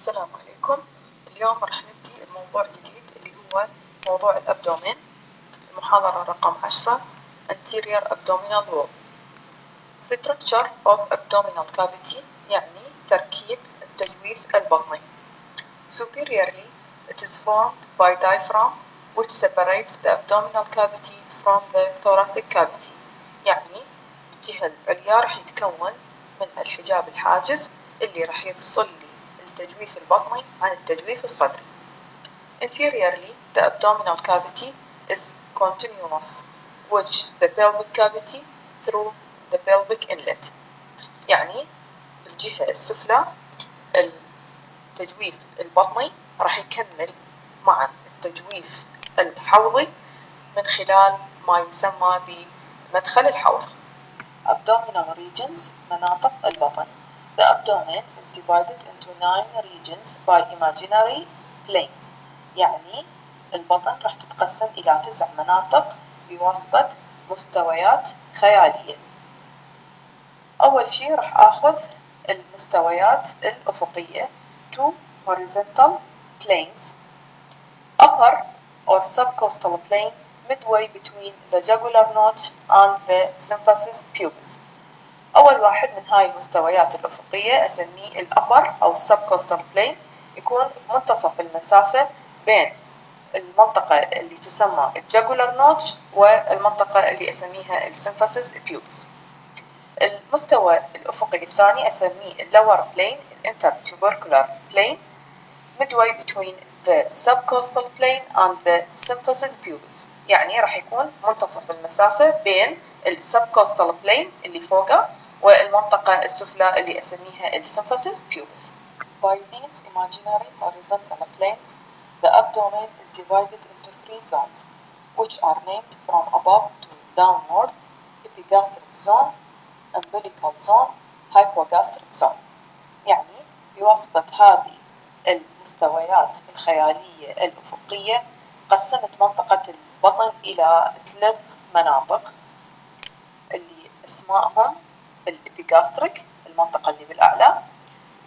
السلام عليكم. اليوم راح نبدي بموضوع جديد اللي هو موضوع الأبدومين. المحاضرة رقم 10 Anterior Abdominal Wall. Structure of Abdominal Cavity يعني تركيب التجويف البطني. Superiorly it is formed by diaphragm which separates the abdominal cavity from the thoracic cavity. يعني الجهة العليا راح يتكون من الحجاب الحاجز اللي راح يفصل لي التجويف البطني عن التجويف الصدري. Inferiorly, the abdominal cavity is continuous with the pelvic cavity through the pelvic inlet. يعني بالجهة السفلى التجويف البطني راح يكمل مع التجويف الحوضي من خلال ما يسمى بمدخل الحوض. Abdominal regions مناطق البطن. The abdomen is divided into 9 regions by imaginary planes. يعني البطن راح تتقسم إلى 9 مناطق بواسطة مستويات خيالية. أول شيء راح آخذ المستويات الأفقية two horizontal planes upper or subcostal plane midway between the jugular notch and the symphysis pubis. أول واحد من هاي المستويات الأفقية أسميه الأبر أو subcostal plane، يكون منتصف المسافة بين المنطقة اللي تسمى الجاجولار نوتش والمنطقة اللي أسميها السيمفاسيس بيوبس. المستوى الأفقي الثاني أسميه اللور بلين intertubercular plane midway between the subcostal plane and the symphysis pubis. يعني راح يكون منتصف المسافة بين السبكوستال بلين اللي فوقه والمنطقة السفلى اللي أسميها السيمفيسيس بيوبس. By these imaginary horizontal planes, the abdomen is divided into 3 zones, which are named from above to downward: epigastric zone, umbilical zone, hypogastric zone. يعني بواسطة هذه المستويات الخيالية الأفقية قسمت منطقة البطن إلى 3 مناطق اللي اسمائهم الإبيجاستريك المنطقة اللي بالأعلى،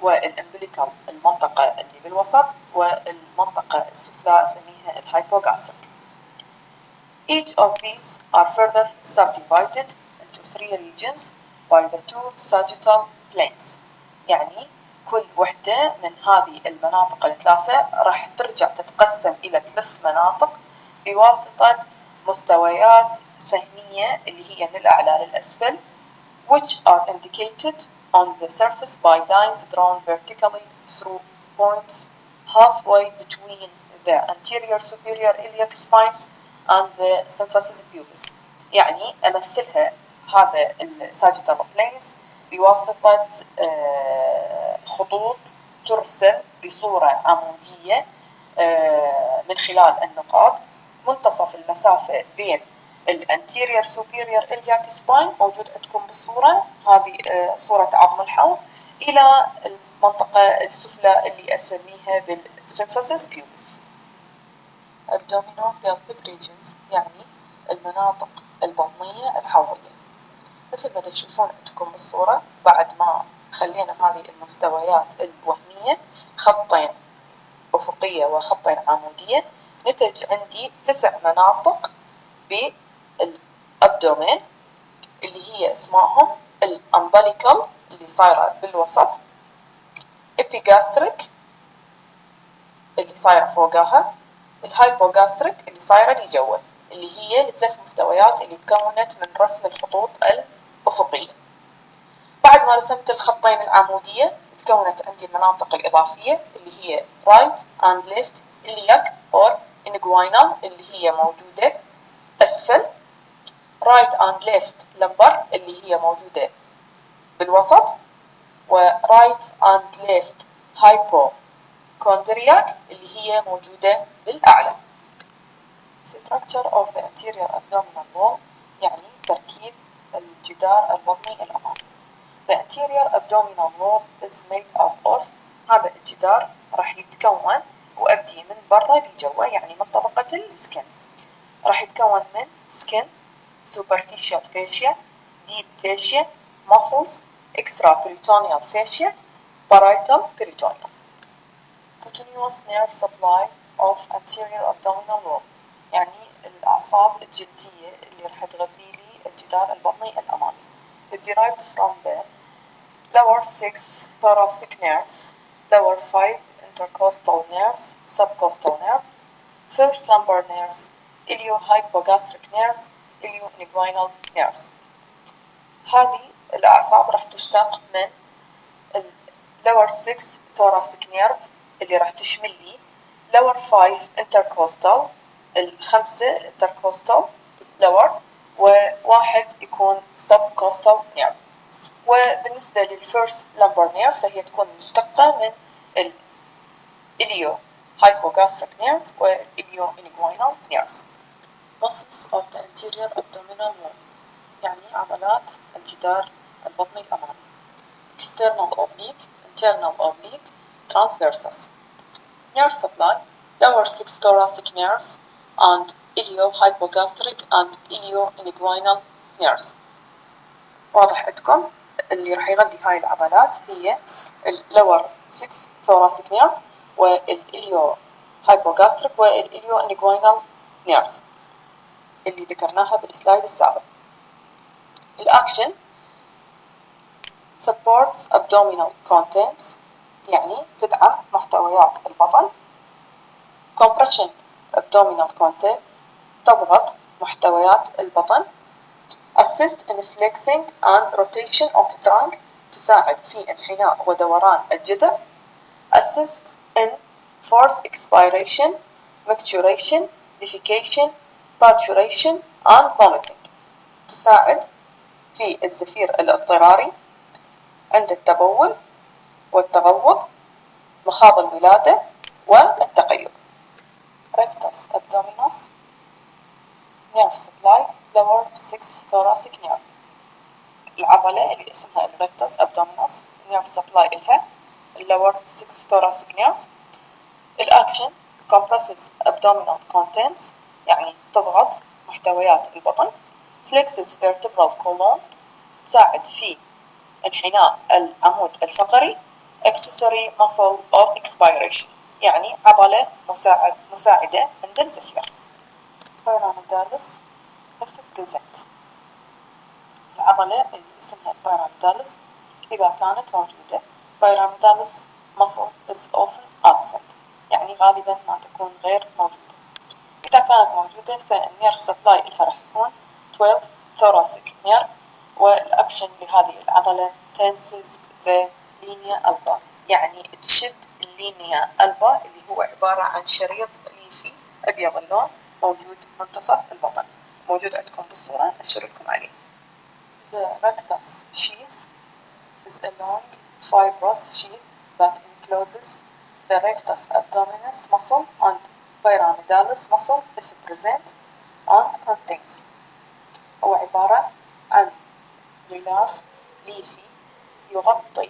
والأمبليكال المنطقة اللي بالوسط، والمنطقة السفلى أسميها الهايبوغاستريك. Each of these are further subdivided into 3 regions by the 2 sagittal planes. يعني كل وحدة من هذه المناطق الثلاثة راح ترجع تتقسم إلى 3 مناطق بواسطة مستويات سهمية اللي هي من الأعلى للأسفل which are indicated on the surface by lines drawn vertically through points halfway between the anterior superior iliac spines and the symphysis pubis. يعني أمثلها هذا الساجيتال planes بواسطة خطوط ترسم بصورة عمودية من خلال النقاط. منتصف المسافة بين الانتيريور سوبيريور إلياك سباين موجود عندكم بالصورة هذه صورة عظم الحوض إلى المنطقة السفلى اللي أسميها بالسيمفيسيس بيوبس. Abdominal pelvic regions يعني المناطق البطنية الحوضية. مثل ما تشوفون عندكم بالصورة بعد ما خلينا هذه المستويات الوهمية خطين أفقية وخطين عمودية نتج عندي 9 مناطق بالأبدومين اللي هي اسمائهم الأمبليكال اللي صايرة بالوسط، إبيجاستريك اللي صايرة فوقها، الهايبوغاستريك اللي صايرة لجوا، اللي هي ال3 مستويات اللي تكونت من رسم الخطوط الأفقية. بعد ما رسمت الخطين العمودية تكونت عندي المناطق الإضافية اللي هي right and left iliac or inguinal اللي هي موجودة أسفل، right and left lumbar اللي هي موجودة بالوسط، و right and left hypochondriac اللي هي موجودة بالأعلى. Structure of the anterior abdominal wall يعني تركيب الجدار البطني الأمامي. The anterior abdominal wall is made up of هذا الجدار راح يتكون وأبدي من برا لجوا يعني من طبقة السكن. راح يتكون من skin, superficial fascia, deep fascia, muscles, extraperitoneal fascia, parietal peritoneum. continuous nerve supply of anterior abdominal wall، يعني الأعصاب الجلدية اللي راح تغذي لي الجدار البطني الأمامي. is derived from the lower 6 thoracic nerves, lower 5 intercostal nerves, subcostal nerve, first lumbar nerves, iliohypogastric nerves, ilioinguinal nerves. هذه الأعصاب راح تشتق من lower 6 thoracic nerve اللي راح تشمل لي lower 5 intercostal، الخمسة intercostal lower، وواحد يكون subcostal nerve. وبالنسبة للفيرست lumbar nerve فهي تكون مشتقة من iliohypogastric nerves و ilioinguinal nerves. Muscles of the anterior abdominal wall، يعني عضلات الجدار البطني الأمامي. external oblique, internal oblique, transversus. Nerve supply: lower 6 thoracic nerves and iliohypogastric and ilioinguinal nerves. واضح عندكم اللي راح يغذي هاي العضلات هي lower 6 thoracic nerve والiliohypogastric والilioinguinal nerves اللي ذكرناها بالسلايد السابق. الأكشن: supports abdominal contents، يعني تدعم محتويات البطن. compression abdominal content، تضغط محتويات البطن. assist in flexing and rotation of the trunk، تساعد في انحناء ودوران الجذع. assist in forced expiration, micturition, defecation, parturition and vomiting، تساعد في الزفير الاضطراري عند التبول والتغوط، مخاض الولادة والتقيؤ. rectus abdominis nerve supply lower 6 thoracic nerve، العضلة اللي اسمها rectus abdominis nerve supply إلها lower 6 thoracic nerve. الأكشن: compresses abdominal contents، يعني تضغط محتويات البطن. flexes vertebral column، تساعد في انحناء العمود الفقري. accessory muscle of expiration، يعني عضلة مساعدة عند الزفير. pyramidalis present، العضلة اللي اسمها pyramidalis إذا كانت موجودة. pyramidalis muscle is often absent، يعني غالبا ما تكون غير موجودة. إذا كانت موجودة فالنيرف سبلاي لها راح يكون 12 thoracic nerve، والأكشن لهذه العضلة tenses the linea alba، يعني تشد اللينيا ألبا اللي هو عبارة عن شريط ليفي أبيض اللون موجود منتصف البطن، موجود عندكم بالصورة أشير لكم عليه. The rectus sheath is a long fibrous sheath that encloses the rectus abdominis muscle and pyramidalis muscle is present and contains. هو عبارة عن غلاف ليفي يغطي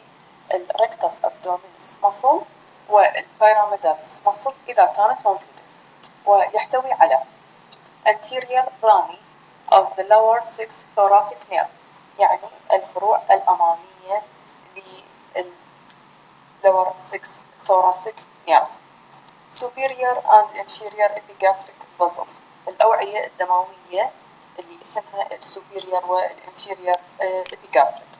الريكتس abdominis muscle والبيراميدالس muscle إذا كانت موجودة، ويحتوي على anterior rami of the lower 6 thoracic nerve، يعني الفروع الأمامية لل lower 6 thoracic nerves. superior and inferior epigastric vessels، الأوعية الدموية اللي اسمها superior والinferior epigastric.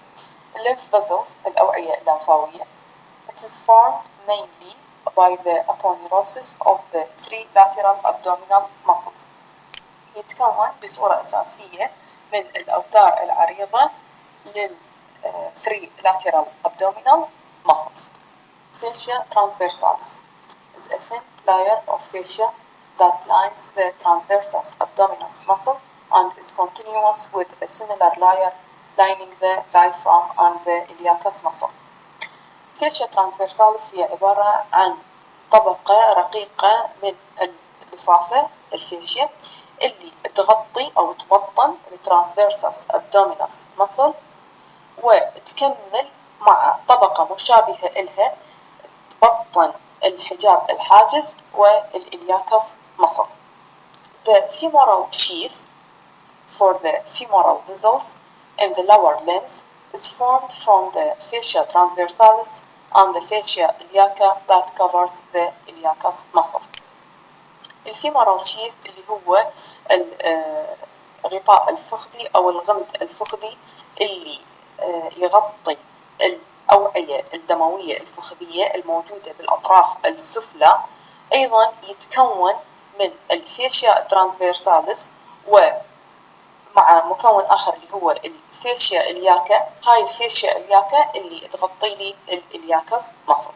lymph vessels، الأوعية اللمفاوية. it is formed mainly by the aponeurosis of the 3 lateral abdominal muscles، يتكون بصورة أساسية من الأوتار العريضة لل 3 lateral abdominal muscles. fascia transversalis is a thin layer of fascia that lines the transversus abdominis muscle and is continuous with a similar layer lining the diaphragm and the iliacus muscle. fascia transversalis هي عبارة عن طبقة رقيقة من اللفافة الفاشيا اللي تغطي أو تبطن الترانسفيرسس abdominis muscle وتكمل مع طبقة مشابهة إلها تبطن الحجاب الحاجز والإلياكس muscle. The femoral sheath for the femoral vessels in the lower limbs is formed from the fascia transversalis on the fascia iliaca that covers the iliacus muscle. الفيمورال شيفت اللي هو الغطاء الفخذي أو الغمد الفخذي اللي يغطي الأوعية الدموية الفخذية الموجودة بالأطراف السفلى. أيضا يتكون من الفاشيا ترانسفيرساليس ومع مكون آخر اللي هو الفاشيا إلياكا. هاي الفاشيا إلياكا اللي تغطي لي الإلياكس مصل.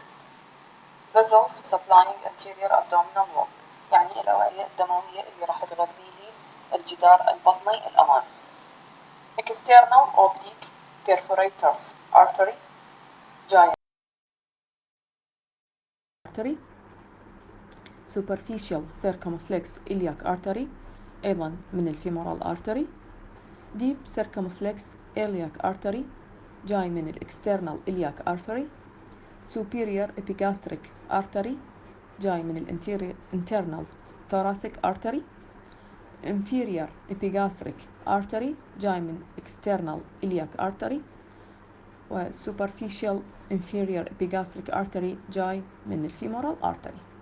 vessels supplying anterior abdominal wall، يعني الأوعية الدموية اللي راح تغذي لي الجدار البطني الأمامي. external oblique perforators artery جاية artery. superficial circumflex iliac artery أيضا من الفيمورال artery. deep circumflex iliac artery جاي من external iliac artery. superior epigastric artery جاي من internal thoracic artery. inferior epigastric artery جاي من external iliac artery. و superficial inferior epigastric artery جاي من الفيمورال artery.